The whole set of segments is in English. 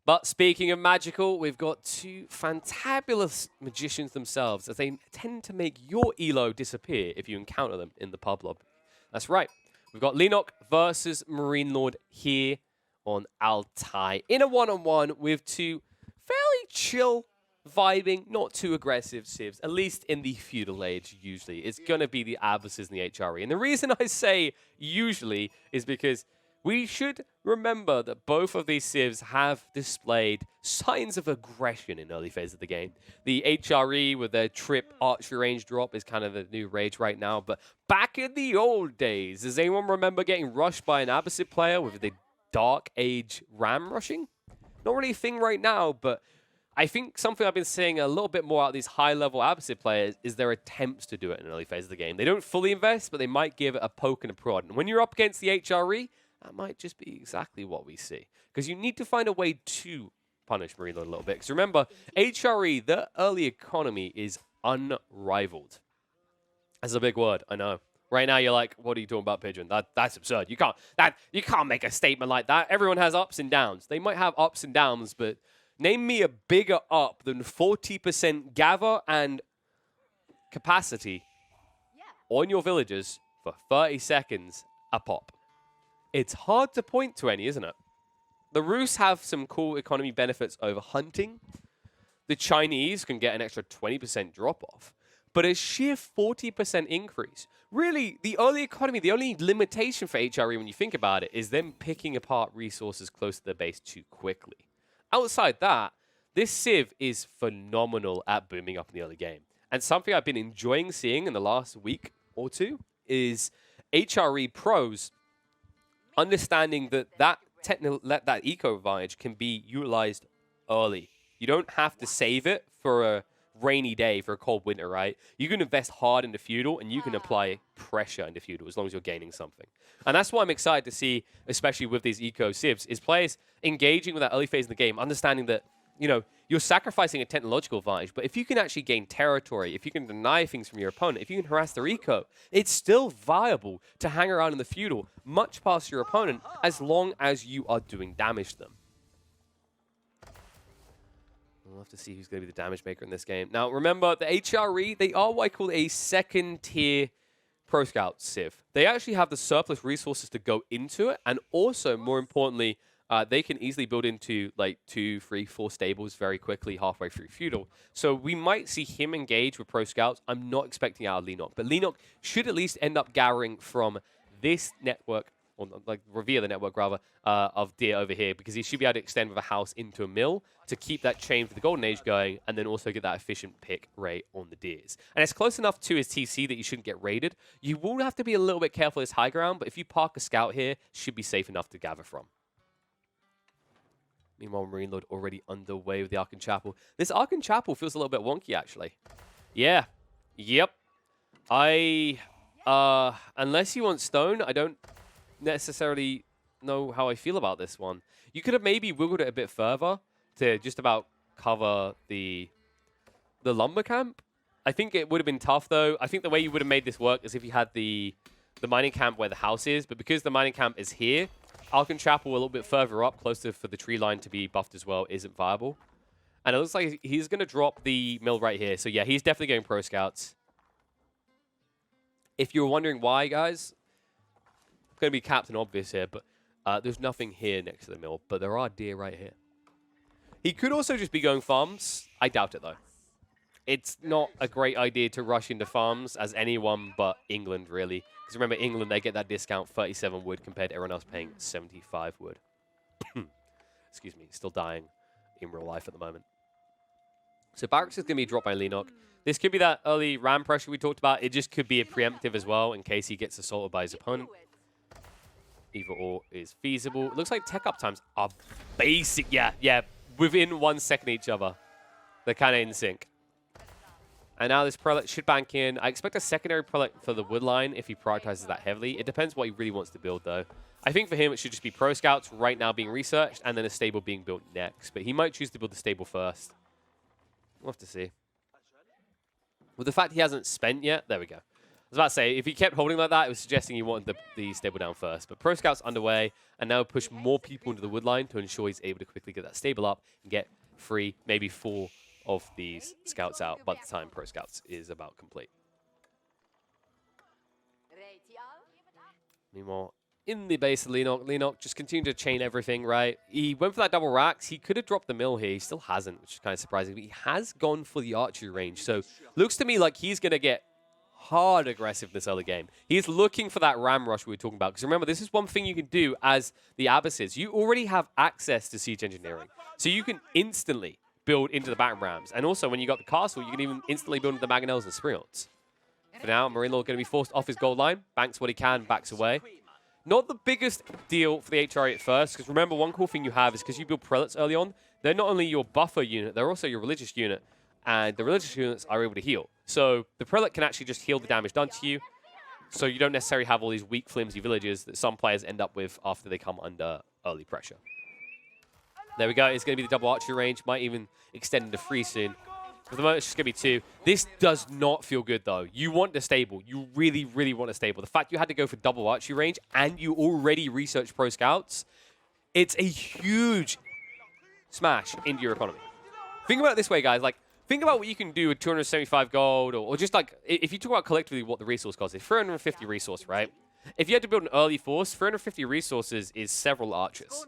But speaking of magical, we've got two fantabulous magicians themselves, as they tend to make your elo disappear if you encounter them in the pub lobby. That's right. We've got Lenok versus Marine Lord here on Altai in a one-on-one with two fairly chill, vibing, not too aggressive civs, at least in the feudal age usually. It's going to be the Abbasses and the HRE. And the reason I say usually is because we should remember that both of these civs have displayed signs of aggression in early phase of the game. The HRE with their trip archery range drop is kind of the new rage right now, but back in the old days, does anyone remember getting rushed by an Abbasid player with the Dark Age ram rushing? Not really a thing right now, but I think something I've been seeing a little bit more out of these high-level Abbasid players is their attempts to do it in early phase of the game. They don't fully invest, but they might give it a poke and a prod. And when you're up against the HRE, that might just be exactly what we see. Because you need to find a way to punish Marine Lord a little bit. Because remember, HRE, the early economy is unrivaled. That's a big word, I know. Right now, you're like, what are you talking about, Pigeon? That's absurd. You can't make a statement like that. Everyone has ups and downs. They might have ups and downs, but name me a bigger up than 40% gather and capacity on your villagers for 30 seconds a pop. It's hard to point to any, isn't it? The Rus have some cool economy benefits over hunting. The Chinese can get an extra 20% drop-off. But a sheer 40% increase. Really, the early economy, the only limitation for HRE when you think about it is them picking apart resources close to their base too quickly. Outside that, this Civ is phenomenal at booming up in the early game. And something I've been enjoying seeing in the last week or two is HRE pros understanding that that eco advantage can be utilized early. You don't have to save it for a rainy day, for a cold winter, right? You can invest hard into feudal and you can apply pressure into feudal as long as you're gaining something. And that's what I'm excited to see, especially with these eco civs, is players engaging with that early phase of the game, understanding that, you know, you're sacrificing a technological advantage, but if you can actually gain territory, if you can deny things from your opponent, if you can harass their eco, it's still viable to hang around in the feudal much past your opponent as long as you are doing damage to them. We'll have to see who's going to be the damage maker in this game. Now, remember, the HRE, they are what I call a second-tier Pro Scout Civ. They actually have the surplus resources to go into it, and also, more importantly, they can easily build into like 2, 3, 4 stables very quickly halfway through feudal. So we might see him engage with Pro Scouts. I'm not expecting out of Lenok, but Lenok should at least end up gathering from this network, or like via the network rather, of deer over here, because he should be able to extend with a house into a mill to keep that chain for the Golden Age going, and then also get that efficient pick rate on the deers. And it's close enough to his TC that you shouldn't get raided. You will have to be a little bit careful this high ground, but if you park a scout here, should be safe enough to gather from. Meanwhile, Marine Lord already underway with the Arkan Chapel. This Arkan Chapel feels a little bit wonky, actually. Yeah. Yep. Unless you want stone, I don't necessarily know how I feel about this one. You could have maybe wiggled it a bit further to just about cover the lumber camp. I think it would have been tough, though. I think the way you would have made this work is if you had the mining camp where the house is, but because the mining camp is here, Arkan Chapel a little bit further up, closer for the tree line to be buffed as well, isn't viable. And it looks like he's going to drop the mill right here. So yeah, he's definitely going Pro Scouts. If you're wondering why, guys, going to be Captain Obvious here, but there's nothing here next to the mill, but there are deer right here. He could also just be going farms. I doubt it, though. It's not a great idea to rush into farms as anyone but England, really. Because remember, England, they get that discount 37 wood compared to everyone else paying 75 wood. Excuse me, still dying in real life at the moment. So Barracks is going to be dropped by Lenok. This could be that early ram pressure we talked about. It just could be a preemptive as well in case he gets assaulted by his opponent. Either or is feasible. It looks like tech up times are basic. Yeah. Within 1 second each other. They're kind of in sync. And now this prelate should bank in. I expect a secondary prelate for the wood line if he prioritizes that heavily. It depends what he really wants to build, though. I think for him, it should just be Pro Scouts right now being researched and then a stable being built next. But he might choose to build the stable first. We'll have to see. With the fact he hasn't spent yet, there we go. was about to say, if he kept holding like that, it was suggesting he wanted the stable down first. But Pro Scout's underway, and now push more people into the wood line to ensure he's able to quickly get that stable up and get 3, maybe 4 of these scouts out by the time Pro Scouts is about complete. Meanwhile, in the base of Lenok just continued to chain everything, right? He went for that double racks. He could have dropped the mill here. He still hasn't, which is kind of surprising. But he has gone for the archery range. So looks to me like he's going to get hard aggressive this early game. He's looking for that ram rush we were talking about. Because remember, this is one thing you can do as the Abysses. You already have access to siege engineering. So you can instantly build into the back rams. And also, when you got the castle, you can even instantly build into the Mangonels and Sprions. For now, Marine Lord going to be forced off his gold line. Banks what he can, backs away. Not the biggest deal for the HRE at first, because remember, one cool thing you have is because you build prelates early on, they're not only your buffer unit, they're also your religious unit, and the religious units are able to heal. So the prelate can actually just heal the damage done to you, so you don't necessarily have all these weak, flimsy villages that some players end up with after they come under early pressure. There we go. It's going to be the double archery range. Might even extend into 3 soon. For the moment, it's just going to be 2. This does not feel good, though. You want the stable. You really, really want a stable. The fact you had to go for double archery range and you already researched Pro Scouts, it's a huge smash into your economy. Think about it this way, guys. Like, think about what you can do with 275 gold or just, like, if you talk about collectively what the resource cost is, 350 resource, right? If you had to build an early force, 350 resources is several archers.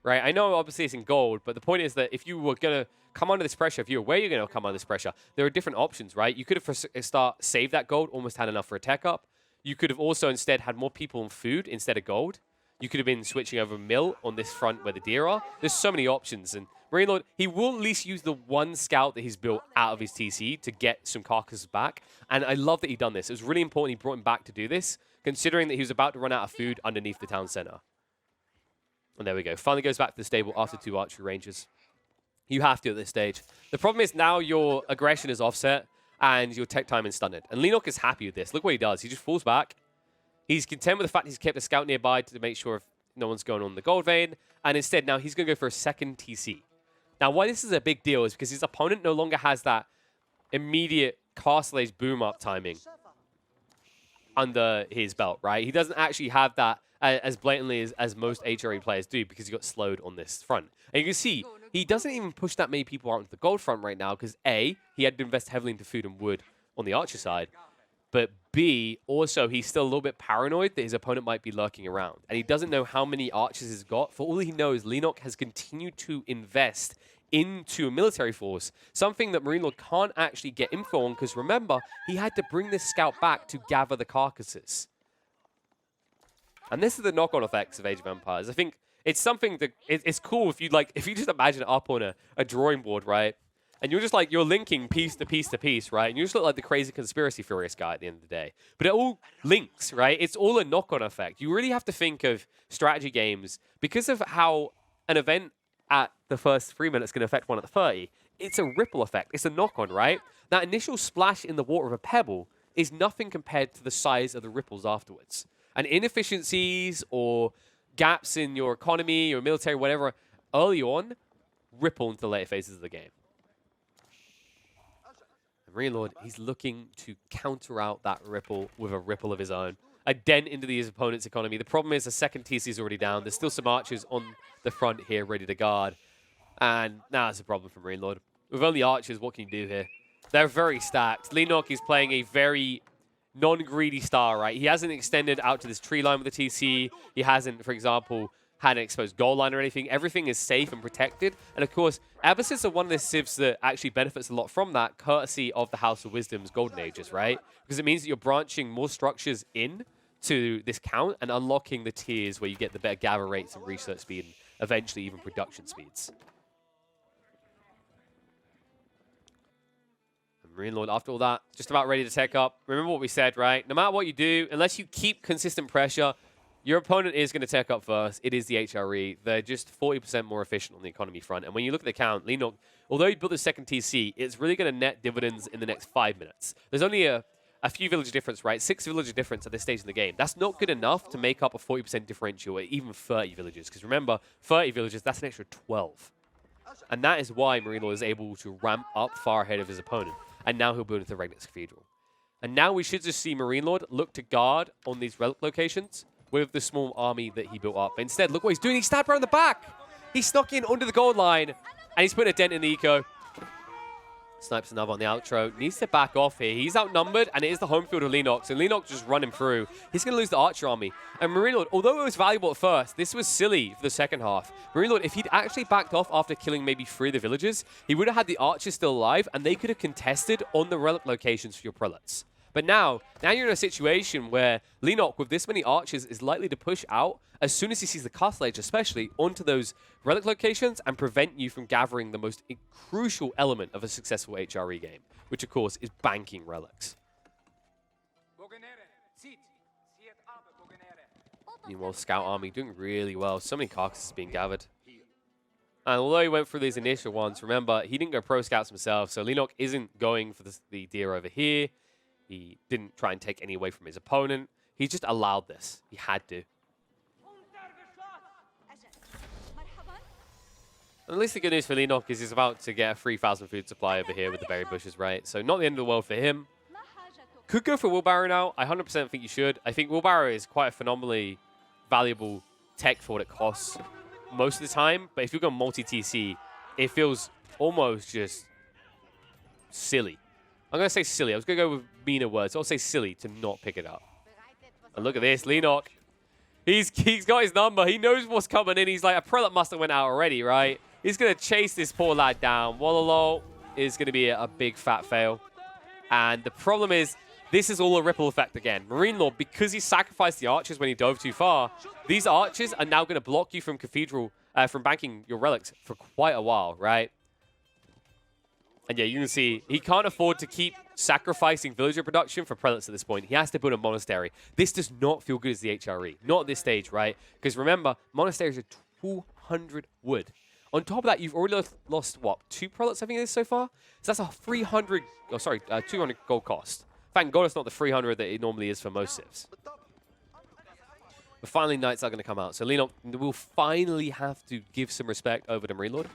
Right? I know, obviously, it's in gold, but the point is that if you were going to come under this pressure, if you're aware you're going to come under this pressure, there are different options, right? You could have saved that gold, almost had enough for a tech up. You could have also instead had more people and food instead of gold. You could have been switching over mill on this front where the deer are. There's so many options. And Marine Lord, he will at least use the one scout that he's built out of his TC to get some carcasses back. And I love that he done this. It was really important he brought him back to do this, considering that he was about to run out of food underneath the town center. And there we go. Finally goes back to the stable after 2 archery ranges. You have to at this stage. The problem is now your aggression is offset and your tech time is stunted. And Lenok is happy with this. Look what he does. He just falls back. He's content with the fact he's kept a scout nearby to make sure if no one's going on the gold vein. And instead now he's going to go for a second TC. Now why this is a big deal is because his opponent no longer has that immediate Castle Age boom up timing under his belt, right? He doesn't actually have that as blatantly as most HRE players do because he got slowed on this front. And you can see, he doesn't even push that many people out into the gold front right now because A, he had to invest heavily into food and wood on the archer side, but B, also he's still a little bit paranoid that his opponent might be lurking around. And he doesn't know how many archers he's got. For all he knows, Lenok has continued to invest into a military force, something that Marine Lord can't actually get info on because remember, he had to bring this scout back to gather the carcasses. And this is the knock-on effects of Age of Empires. I think it's something that it's cool if you just imagine it up on a drawing board, right? And you're just like, you're linking piece to piece to piece, right? And you just look like the crazy conspiracy theorist guy at the end of the day. But it all links, right? It's all a knock-on effect. You really have to think of strategy games because of how an event at the first 3 minutes can affect one at the 30. It's a ripple effect. It's a knock-on, right? That initial splash in the water of a pebble is nothing compared to the size of the ripples afterwards. And inefficiencies or gaps in your economy or military, whatever, early on, ripple into the later phases of the game. And Marine Lord, he's looking to counter out that ripple with a ripple of his own. A dent into his opponent's economy. The problem is the second TC is already down. There's still some archers on the front here ready to guard. And now that's a problem for Marine Lord. With only archers, what can you do here? They're very stacked. Lenok is playing a very non-greedy style, right? He hasn't extended out to this tree line with the TC. He hasn't, for example, had an exposed goal line or anything. Everything is safe and protected. And of course, Abysses are one of the civs that actually benefits a lot from that, courtesy of the House of Wisdom's Golden Ages, right? Because it means that you're branching more structures in to this count and unlocking the tiers where you get the better gather rates and research speed and eventually even production speeds. Marine Lord, after all that, just about ready to tech up. Remember what we said, right? No matter what you do, unless you keep consistent pressure, your opponent is going to tech up first. It is the HRE. They're just 40% more efficient on the economy front. And when you look at the count, Lenok, although he built the second TC, it's really going to net dividends in the next 5 minutes. There's only a few village difference, right? 6 village difference at this stage in the game. That's not good enough to make up a 40% differential at even 30 villages. Because remember, 30 villages, that's an extra 12. And that is why Marine Lord is able to ramp up far ahead of his opponent. And now he'll build into the Regnitz Cathedral. And now we should just see Marine Lord look to guard on these relic locations with the small army that he built up. But instead, look what he's doing. He stabbed around the back. He snuck in under the gold line, and he's putting a dent in the eco. Snipes another on the outro. Needs to back off here. He's outnumbered, and it is the home field of Lennox. And Lennox just running through. He's going to lose the Archer army. And Marine Lord, although it was valuable at first, this was silly for the second half. Marine Lord, if he'd actually backed off after killing maybe 3 of the villagers, he would have had the Archers still alive, and they could have contested on the relic locations for your prelates. But now you're in a situation where Lennox, with this many archers, is likely to push out as soon as he sees the Castle Age, especially, onto those relic locations and prevent you from gathering the most crucial element of a successful HRE game, which, of course, is banking relics. Meanwhile, Scout Army doing really well. So many carcasses being gathered. And although he went through these initial ones, remember, he didn't go pro scouts himself, so Lennox isn't going for the deer over here. He didn't try and take any away from his opponent. He just allowed this. He had to. And at least the good news for Lennox is he's about to get a 3,000 food supply over here with the berry bushes, right? So not the end of the world for him. Could go for Wheelbarrow now. I 100% think you should. I think Wheelbarrow is quite a phenomenally valuable tech for what it costs most of the time. But if you go multi-TC, it feels almost just silly. I'm going to say silly. I was going to go with meaner words. I'll say silly to not pick it up. And look at this. Lennox. He's got his number. He knows what's coming in. He's like, a prelate must have went out already, right? He's going to chase this poor lad down. Wallalo is going to be a big fat fail. And the problem is, this is all a ripple effect again. Marine Lord, because he sacrificed the archers when he dove too far, these archers are now going to block you from from banking your relics for quite a while, right? And yeah, you can see he can't afford to keep sacrificing villager production for prelates at this point. He has to build a monastery. This does not feel good as the HRE. Not at this stage, right? Because remember, monasteries are 200 wood. On top of that, you've already lost, what, 2 prelates, I think it is so far? So that's a 200 gold cost. Thank God it's not the 300 that it normally is for most civs. But finally, knights are going to come out. So Lennox will finally have to give some respect over to Marine Lord.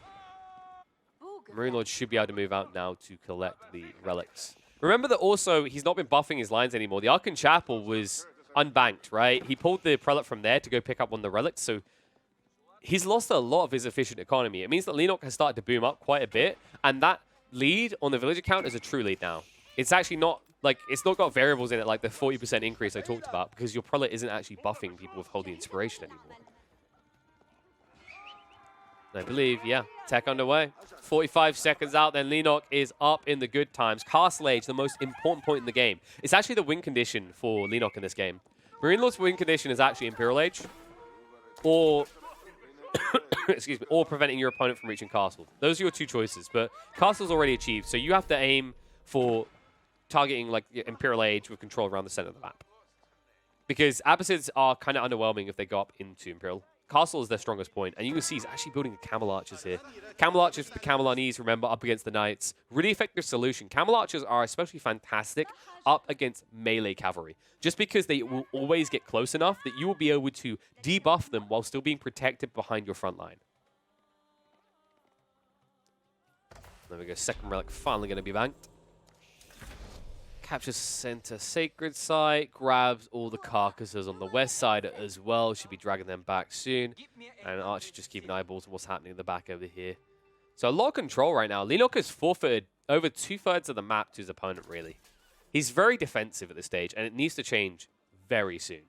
Marine Lord should be able to move out now to collect the relics. Remember that also, he's not been buffing his lines anymore. The Archon Chapel was unbanked, right? He pulled the prelate from there to go pick up one of the relics, so he's lost a lot of his efficient economy. It means that Lennox has started to boom up quite a bit, and that lead on the villager count is a true lead now. It's actually not, like, it's not got variables in it like the 40% increase I talked about, because your prelate isn't actually buffing people with Holy Inspiration anymore. And I believe, yeah, tech underway. 45 seconds out, then Lennox is up in the good times. Castle Age, the most important point in the game. It's actually the win condition for Lennox in this game. Marine Lord's win condition is actually Imperial Age, or excuse me, or preventing your opponent from reaching Castle. Those are your 2 choices, but Castle's already achieved, so you have to aim for targeting like Imperial Age with control around the center of the map. Because Abbasids are kind of underwhelming if they go up into Imperial. Castle is their strongest point, and you can see he's actually building Camel Archers here. Camel Archers for the Camel Unease, remember, up against the Knights. Really effective solution. Camel Archers are especially fantastic up against melee cavalry, just because they will always get close enough that you will be able to debuff them while still being protected behind your front line. There we go, second relic finally going to be banked. Captures center sacred site, grabs all the carcasses on the west side as well. Should be dragging them back soon. And Archie just keeping eyeballs on what's happening in the back over here. So a lot of control right now. Lennox has forfeited over 2/3 of the map to his opponent, really. He's very defensive at this stage, and it needs to change very soon.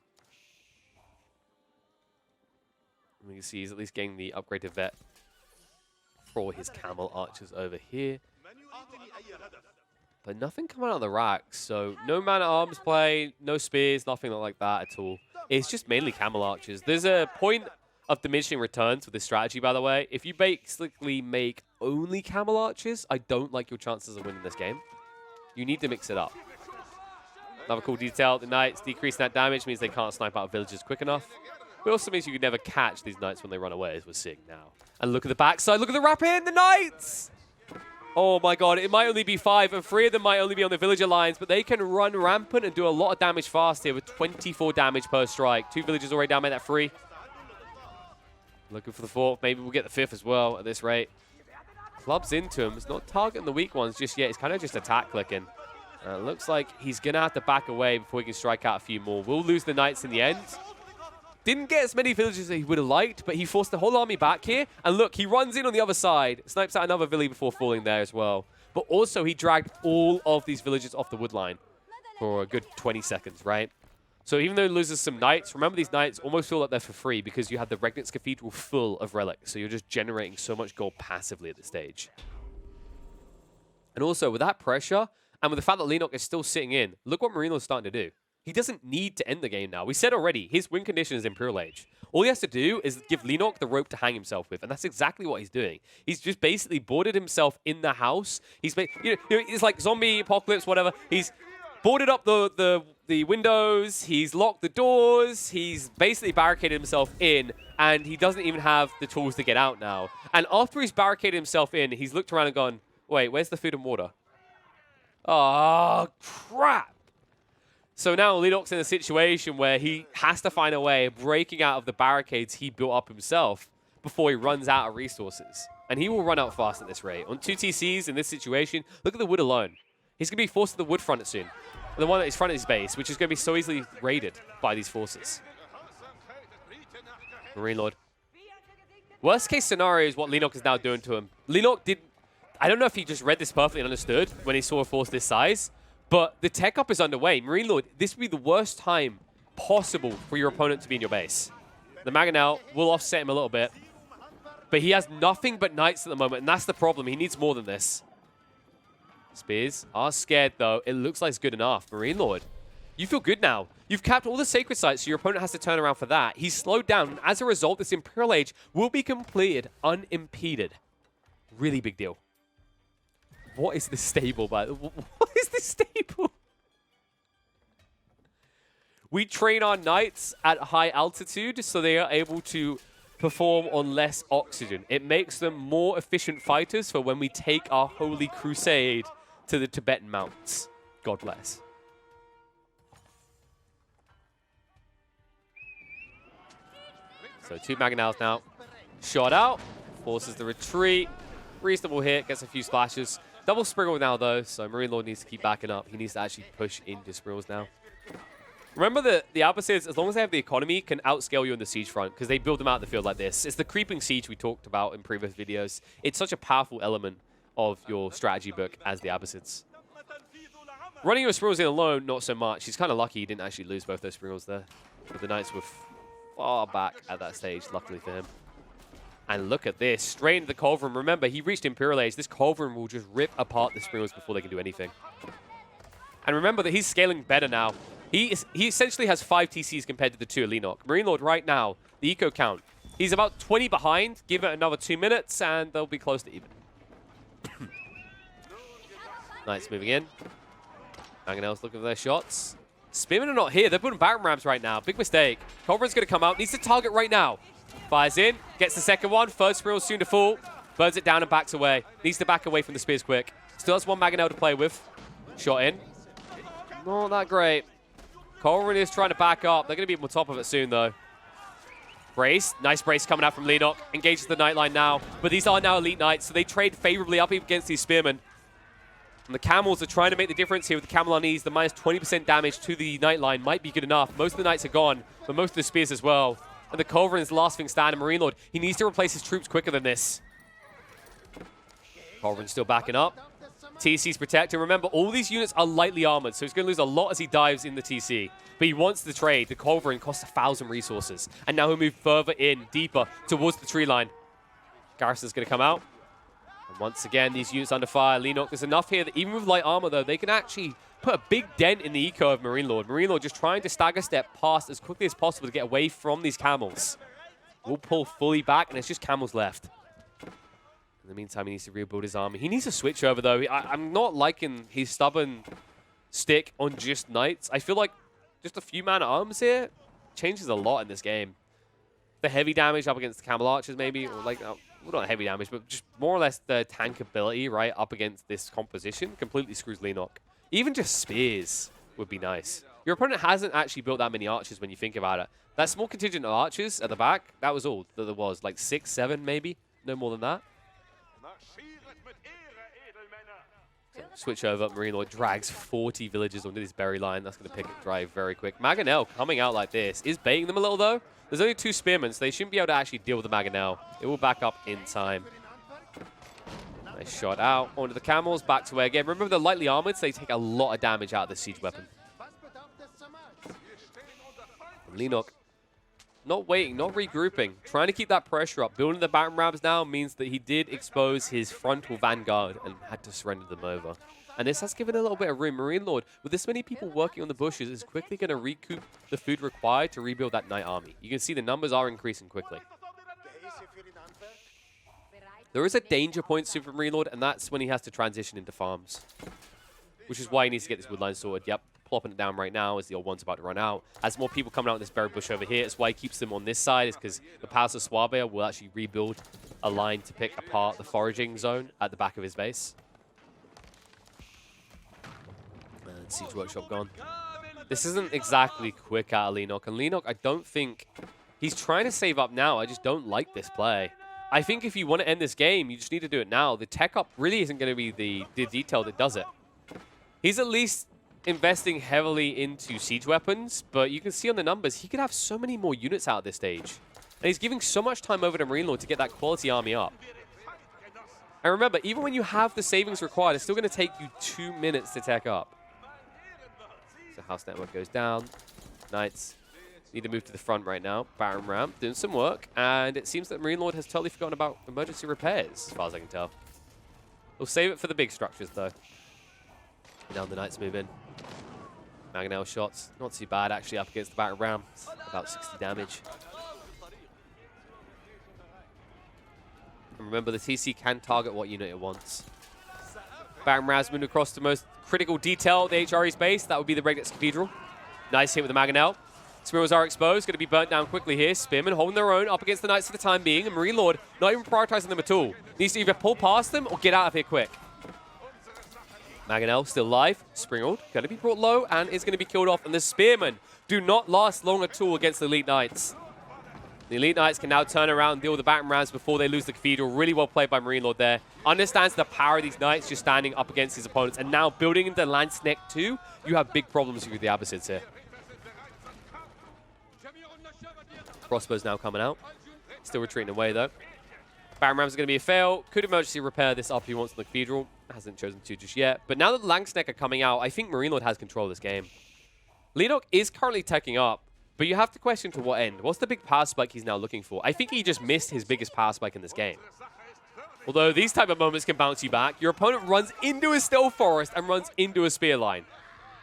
We can see he's at least getting the upgraded vet for his Camel Archers over here. But nothing coming out of the racks, so no man-at-arms play, no spears, nothing like that at all. It's just mainly Camel Archers. There's a point of diminishing returns with this strategy, by the way. If you basically make only Camel Archers, I don't like your chances of winning this game. You need to mix it up. Another cool detail, the Knights decreasing that damage means they can't snipe out villagers quick enough. It also means you could never catch these Knights when they run away, as we're seeing now. And look at the backside, look at the rapid, the Knights! Oh my god, it might only be 5, and 3 of them might only be on the villager lines, but they can run rampant and do a lot of damage fast here with 24 damage per strike. 2 villagers already down, made that 3. Looking for the 4th, maybe we'll get the 5th as well at this rate. Clubs into him, it's not targeting the weak ones just yet, it's kind of just attack clicking. Looks like he's going to have to back away before he can strike out a few more. We'll lose the Knights in the end. Didn't get as many villagers as he would have liked, but he forced the whole army back here. And look, he runs in on the other side. Snipes out another village before falling there as well. But also, he dragged all of these villagers off the wood line for a good 20 seconds, right? So even though he loses some Knights, remember these Knights almost feel like they're for free because you have the Regnitz Cathedral full of relics. So you're just generating so much gold passively at this stage. And also, with that pressure, and with the fact that Lenok is still sitting in, look what Marino's starting to do. He doesn't need to end the game now. We said already, his win condition is Imperial Age. All he has to do is give Lenok the rope to hang himself with, and that's exactly what he's doing. He's just basically boarded himself in the house. He's it's like zombie apocalypse, whatever. He's boarded up the windows. He's locked the doors. He's basically barricaded himself in, and he doesn't even have the tools to get out now. And after he's barricaded himself in, he's looked around and gone, wait, where's the food and water? Oh, crap. So now Lenok's in a situation where he has to find a way of breaking out of the barricades he built up himself before he runs out of resources. And he will run out fast at this rate. On 2 TCs in this situation, look at the wood alone. He's going to be forced to the wood front soon. The one that is front of his base, which is going to be so easily raided by these forces. Marine Lord. Worst case scenario is what Lenok is now doing to him. Lenok did... I don't know if he just read this perfectly and understood when he saw a force this size, but the tech up is underway. Marine Lord, this would be the worst time possible for your opponent to be in your base. The Mangonel will offset him a little bit, but he has nothing but Knights at the moment, and that's the problem. He needs more than this. Spears are scared, though. It looks like it's good enough. Marine Lord, you feel good now. You've capped all the sacred sites, so your opponent has to turn around for that. He's slowed down, and as a result, this Imperial Age will be completed unimpeded. Really big deal. What is this stable, by the way? What is this stable? We train our Knights at high altitude so they are able to perform on less oxygen. It makes them more efficient fighters for when we take our holy crusade to the Tibetan mountains. God bless. So 2 Mangonels now. Shot out. Forces the retreat. Reasonable hit. Gets a few splashes. Double Spriggle now, though, so Marine Lord needs to keep backing up. He needs to actually push into Spriggles now. Remember that the Albacids, as long as they have the economy, can outscale you on the siege front because they build them out in the field like this. It's the creeping siege we talked about in previous videos. It's such a powerful element of your strategy book as the Albacids. Running your Spriggles in alone, not so much. He's kind of lucky he didn't actually lose both those Spriggles there. But the Knights were far back at that stage, luckily for him. And look at this, straight into the Culverin. Remember, he reached Imperial Age. This Culverin will just rip apart the Spriggles before they can do anything. And remember that he's scaling better now. He essentially has 5 TCs compared to the 2 of Lenok. Marine Lord right now, the eco count. He's about 20 behind. Give it another 2 minutes, and they'll be close to even. Knights moving in. Mangonels looking for their shots. Spearmen are not here. They're putting battering rams right now. Big mistake. Culverin's going to come out. Needs to target right now. Fires in, gets the second one. Third Spriggle's soon to fall. Burns it down and backs away. Needs to back away from the spears quick. Still has 1 Mangonel to play with. Shot in. Not that great. Culverin is trying to back up. They're going to be on top of it soon, though. Brace. Nice brace coming out from Lenok. Engages the Nightline now. But these are now Elite Knights, so they trade favorably up against these Spearmen. And the Camels are trying to make the difference here with the Camel on ease. The minus 20% damage to the Nightline might be good enough. Most of the Knights are gone, but most of the Spears as well. And the Culverin's last thing standing. Marine Lord, he needs to replace his troops quicker than this. Culverin's still backing up. TC's protecting. Remember, all these units are lightly armored, so he's going to lose a lot as he dives in the TC. But he wants the trade. The Culverin costs 1,000 resources. And now he'll move further in, deeper, towards the tree line. Garrison's going to come out. And once again, these units under fire. Lenok, there's enough here that even with light armor, though, they can actually put a big dent in the eco of Marine Lord. Marine Lord just trying to stagger step past as quickly as possible to get away from these camels. We'll pull fully back, and it's just camels left. In the meantime, he needs to rebuild his army. He needs to switch over, though. I'm not liking his stubborn stick on just Knights. I feel like just a few man-at-arms here changes a lot in this game. The heavy damage up against the Camel Archers, maybe, or like, well, not heavy damage, but just more or less the tank ability, right, up against this composition completely screws Lenok. Even just Spears would be nice. Your opponent hasn't actually built that many archers when you think about it. That small contingent of archers at the back, that was all that there was. Like 6, 7 maybe, no more than that. So switch over. Marine Lord drags 40 villagers onto this berry line. That's going to pick it dry very quick. Mangonel coming out like this is baiting them a little, though. There's only 2 spearmen, so they shouldn't be able to actually deal with the Mangonel. It will back up in time. Nice shot out onto the camels. Back to where again. Remember the lightly armored, so they take a lot of damage out of the siege weapon. Lenok not waiting, not regrouping, trying to keep that pressure up. Building the battering rams now means that he did expose his frontal vanguard and had to surrender them over. And this has given a little bit of room. Marine Lord, with this many people working on the bushes, is quickly going to recoup the food required to rebuild that knight army. You can see the numbers are increasing quickly. There is a danger point soon for Marine Lord, and that's when he has to transition into farms. Which is why he needs to get this woodline sorted. Yep. Plopping it down right now as the old one's about to run out. As more people coming out in this berry bush over here, it's why he keeps them on this side, is because the Palace of Swabia will actually rebuild a line to pick apart the foraging zone at the back of his base. And Siege Workshop gone. This isn't exactly quick out of Lenok, and Lenok, I don't think he's trying to save up now. I just don't like this play. I think if you want to end this game, you just need to do it now. The tech up really isn't going to be the detail that does it. He's at least investing heavily into siege weapons, but you can see on the numbers, he could have so many more units out at this stage. And he's giving so much time over to Marine Lord to get that quality army up. And remember, even when you have the savings required, it's still going to take you 2 minutes to tech up. So House Network goes down. Knights need to move to the front right now. Baron Ram doing some work, and it seems that Marine Lord has totally forgotten about emergency repairs, as far as I can tell. We'll save it for the big structures, though. Now the Knights move in. Mangonel shots, not too bad actually up against the Baron Ram. About 60 damage. And remember, the TC can target what unit it wants. Baron Ram's moving across the most critical detail of the HRE's base. That would be the Regnitz Cathedral. Nice hit with the Mangonel. Spearmen are exposed, going to be burnt down quickly here. Spearmen holding their own up against the Knights for the time being. And Marine Lord not even prioritizing them at all. Needs to either pull past them or get out of here quick. Mangonel still alive. Springald going to be brought low and is going to be killed off. And the Spearmen do not last long at all against the Elite Knights. The Elite Knights can now turn around and deal with the Battering Rams before they lose the Cathedral. Really well played by Marine Lord there. Understands the power of these Knights just standing up against his opponents. And now building into Lance Neck too, you have big problems with the Abbasids here. Crossbows now coming out. Still retreating away though. Baron Rams are going to be a fail. Could emergency repair this up if he wants in the Cathedral. Hasn't chosen to just yet. But now that Langsneck are coming out, I think Marine Lord has control of this game. Lenok is currently teching up, but you have to question to what end. What's the big power spike he's now looking for? I think he just missed his biggest power spike in this game. Although these type of moments can bounce you back. Your opponent runs into a stealth forest and runs into a spear line.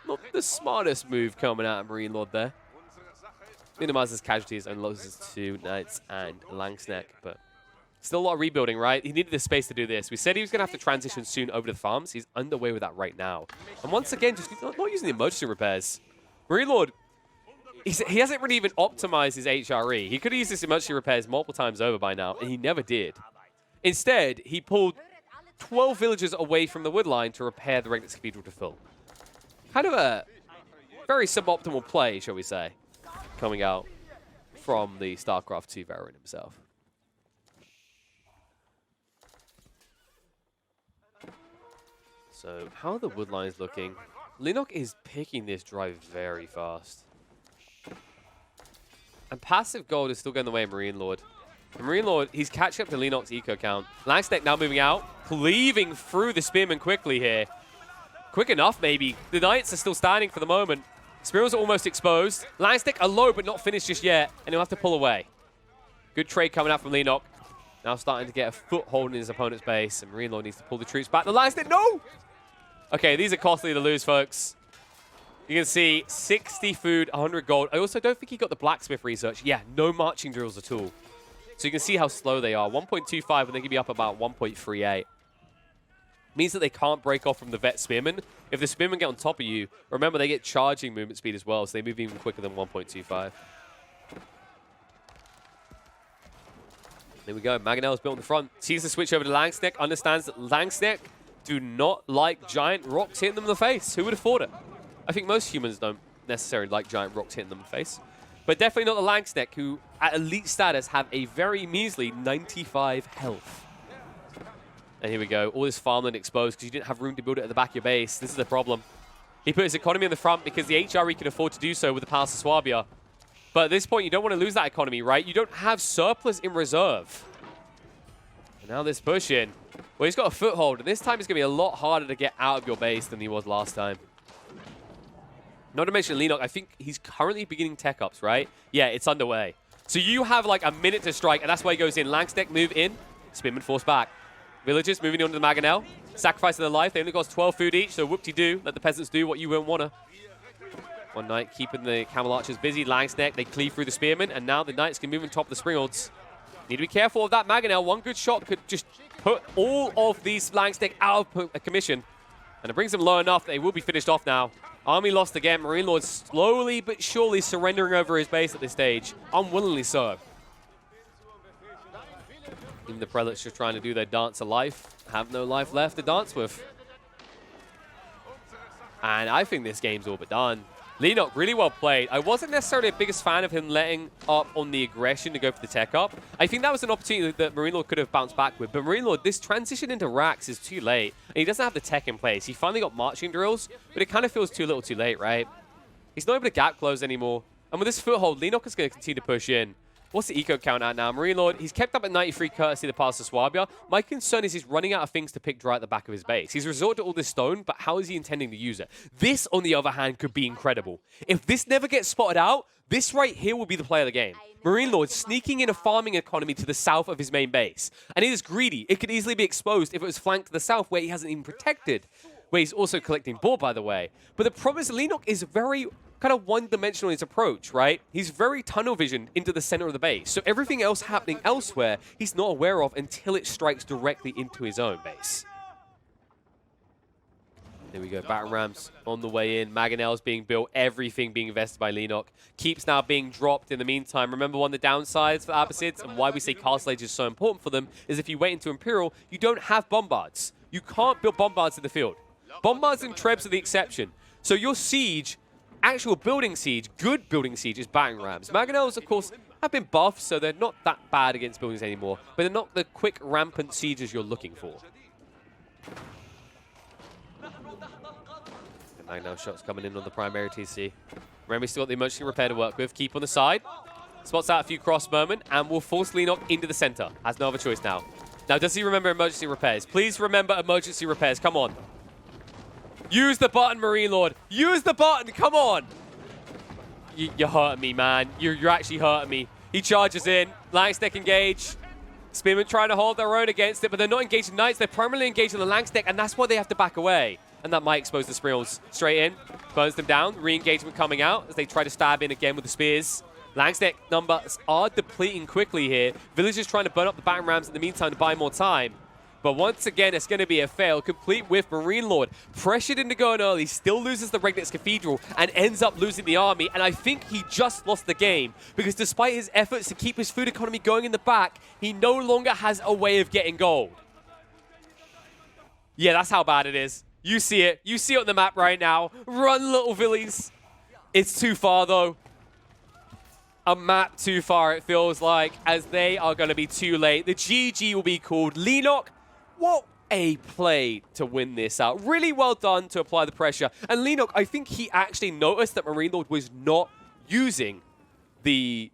Not the smartest move coming out of Marine Lord there. Minimizes casualties and loses to Knights and Langsneck, but still a lot of rebuilding, right? He needed the space to do this. We said he was going to have to transition soon over to the farms. He's underway with that right now. And once again, just not using the emergency repairs. Marine Lord, he hasn't really even optimized his HRE. He could have used his emergency repairs multiple times over by now, and he never did. Instead, he pulled 12 villagers away from the wood line to repair the Regnitz Cathedral to full. Kind of a very suboptimal play, shall we say, coming out from the StarCraft 2 veteran himself. So, how are the wood lines looking? Lenok is picking this drive very fast. And passive gold is still going the way of Marine Lord. And Marine Lord, he's catching up to Lenok's eco count. Langsneck now moving out, cleaving through the Spearmen quickly here. Quick enough, maybe. The Knights are still standing for the moment. Spearmen are almost exposed. Langsneck are low, but not finished just yet. And he'll have to pull away. Good trade coming out from Lenok. Now starting to get a foothold in his opponent's base. And Marine Lord needs to pull the troops back. The Langsneck, no! Okay, these are costly to lose, folks. You can see 60 food, 100 gold. I also don't think he got the blacksmith research. Yeah, no marching drills at all. So you can see how slow they are. 1.25, and they can be up about 1.38. Means that they can't break off from the vet spearmen. If the spearmen get on top of you, remember they get charging movement speed as well, so they move even quicker than 1.25. There we go. Mangonel's built in the front. Sees the switch over to Langsneck. Understands that Langsneck do not like giant rocks hitting them in the face. Who would have thought it? I think most humans don't necessarily like giant rocks hitting them in the face. But definitely not the Langsneck, who at elite status have a very measly 95 health. And here we go. All this farmland exposed because you didn't have room to build it at the back of your base. This is the problem. He put his economy in the front because the HRE can afford to do so with the Palace of Swabia. But at this point, you don't want to lose that economy, right? You don't have surplus in reserve. And now this push in. Well, he's got a foothold, and this time it's going to be a lot harder to get out of your base than he was last time. Not to mention Lenok, I think he's currently beginning tech ups, right? Yeah, it's underway. So you have like a minute to strike, and that's why he goes in. Langstek move in, Spearman force back. Villagers moving on to the Mangonel, sacrificing their life. They only cost 12 food each, so whoop-de-doo. Let the peasants do what you won't wanna. One knight keeping the camel archers busy. Langstek, they cleave through the spearmen, and now the knights can move on top of the springolds. Need to be careful of that Mangonel. One good shot could just put all of these Langstek out of commission, and it brings them low enough that they will be finished off now. Army lost again. Marine Lord slowly but surely surrendering over his base at this stage. Unwillingly so. Even the prelates just trying to do their dance of life. Have no life left to dance with. And I think this game's all but done. Lenok, really well played. I wasn't necessarily the biggest fan of him letting up on the aggression to go for the tech up. I think that was an opportunity that Marine Lord could have bounced back with. But Marine Lord, this transition into racks is too late. And he doesn't have the tech in place. He finally got marching drills, but it kind of feels too little too late, right? He's not able to gap close anymore. And with this foothold, Lenok is going to continue to push in. What's the eco count at now? Marine Lord, he's kept up at 93 courtesy of the Palace of Swabia. My concern is he's running out of things to pick dry at the back of his base. He's resorted to all this stone, but how is he intending to use it? This, on the other hand, could be incredible. If this never gets spotted out, this right here will be the play of the game. Marine Lord sneaking in a farming economy to the south of his main base. And he is greedy. It could easily be exposed if it was flanked to the south where he hasn't even protected. Where he's also collecting boar, by the way. But the problem is Lenok is very kind of one-dimensional in his approach, right? He's very tunnel visioned into the center of the base. So everything else happening elsewhere, he's not aware of until it strikes directly into his own base. There we go, battering rams on the way in. Mangonel's being built, everything being invested by Lenok. Keeps now being dropped in the meantime. Remember, one of the downsides for Abbasids and why we say Castle Age is so important for them is if you wait into Imperial, you don't have bombards. You can't build bombards in the field. Bombards and trebs are the exception. So your siege, actual building siege, good building siege, is battering rams. Mangonels, of course, have been buffed, so they're not that bad against buildings anymore, but they're not the quick, rampant sieges you're looking for. The Mangonel shots coming in on the primary TC. Remember, we still got the emergency repair to work with. Keep on the side. Spots out a few crossbowmen, and will force Lenok into the center. Has no other choice now. Now, does he remember emergency repairs? Please remember emergency repairs. Come on. Use the button, Marine Lord. Use the button. Come on. You're hurting me, man. You're actually hurting me. He charges in. Langstek engage. Spearmen trying to hold their own against it, but they're not engaging Knights. They're primarily engaged in the Langstek, and that's why they have to back away. And that might expose the Springolds straight in. Burns them down. Re-engagement coming out as they try to stab in again with the spears. Langstek numbers are depleting quickly here. Villagers trying to burn up the battering rams in the meantime to buy more time. But once again, it's going to be a fail, complete with Marine Lord. Pressured into going early, still loses the Regnitz Cathedral and ends up losing the army. And I think he just lost the game because despite his efforts to keep his food economy going in the back, he no longer has a way of getting gold. Yeah, that's how bad it is. You see it. You see it on the map right now. Run, little Villies. It's too far, though. A map too far, it feels like, as they are going to be too late. The GG will be called. Lenok, what a play to win this out. Really well done to apply the pressure. And Lenok, I think he actually noticed that Marine Lord was not using the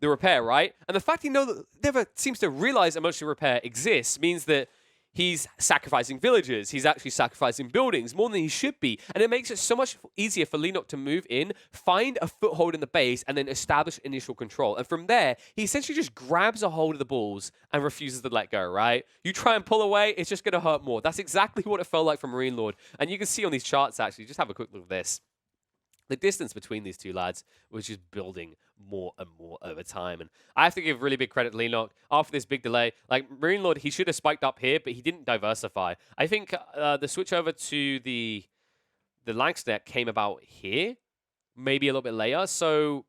repair, right? And the fact he never seems to realize emergency repair exists means that he's sacrificing villages. He's actually sacrificing buildings more than he should be. And it makes it so much easier for Lenok to move in, find a foothold in the base, and then establish initial control. And from there, he essentially just grabs a hold of the balls and refuses to let go, right? You try and pull away, it's just going to hurt more. That's exactly what it felt like for Marine Lord. And you can see on these charts, actually, just have a quick look at this. The distance between these two lads was just building more and more over time. And I have to give really big credit to Lenok. After this big delay, like Marine Lord, he should have spiked up here, but he didn't diversify. I think the switch over to the Langstek came about here, maybe a little bit later. So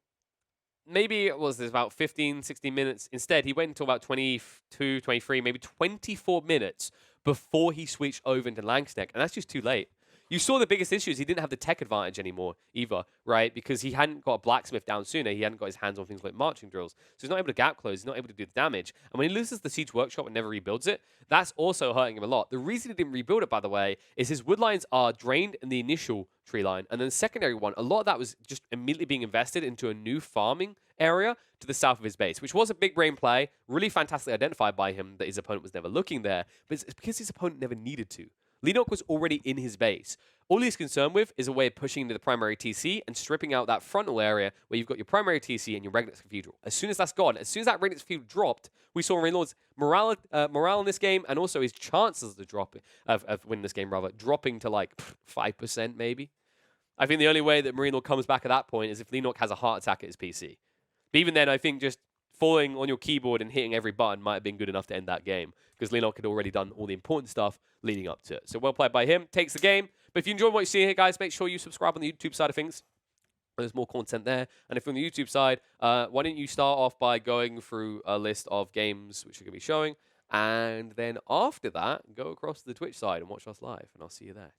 maybe it was about 15, 16 minutes. Instead, he went until about 22, 23, maybe 24 minutes before he switched over into Langstek. And that's just too late. You saw the biggest issue is he didn't have the tech advantage anymore either, right? Because he hadn't got a blacksmith down sooner. He hadn't got his hands on things like marching drills. So he's not able to gap close. He's not able to do the damage. And when he loses the Siege Workshop and never rebuilds it, that's also hurting him a lot. The reason he didn't rebuild it, by the way, is his wood lines are drained in the initial tree line. And then the secondary one, a lot of that was just immediately being invested into a new farming area to the south of his base, which was a big brain play, really fantastically identified by him that his opponent was never looking there. But it's because his opponent never needed to. Leenock was already in his base. All he's concerned with is a way of pushing into the primary TC and stripping out that frontal area where you've got your primary TC and your Regnitz Cathedral. As soon as that's gone, as soon as that Regnitz Cathedral dropped, we saw Rainlord's morale in this game and also his chances of winning this game, dropping to like 5% maybe. I think the only way that Marine Lord comes back at that point is if Leenock has a heart attack at his PC. But even then, I think just falling on your keyboard and hitting every button might have been good enough to end that game because Leenock had already done all the important stuff leading up to it. So well played by him. Takes the game. But if you enjoy what you see here, guys, make sure you subscribe on the YouTube side of things. There's more content there. And if you're on the YouTube side, why don't you start off by going through a list of games which are going to be showing. And then after that, go across to the Twitch side and watch us live. And I'll see you there.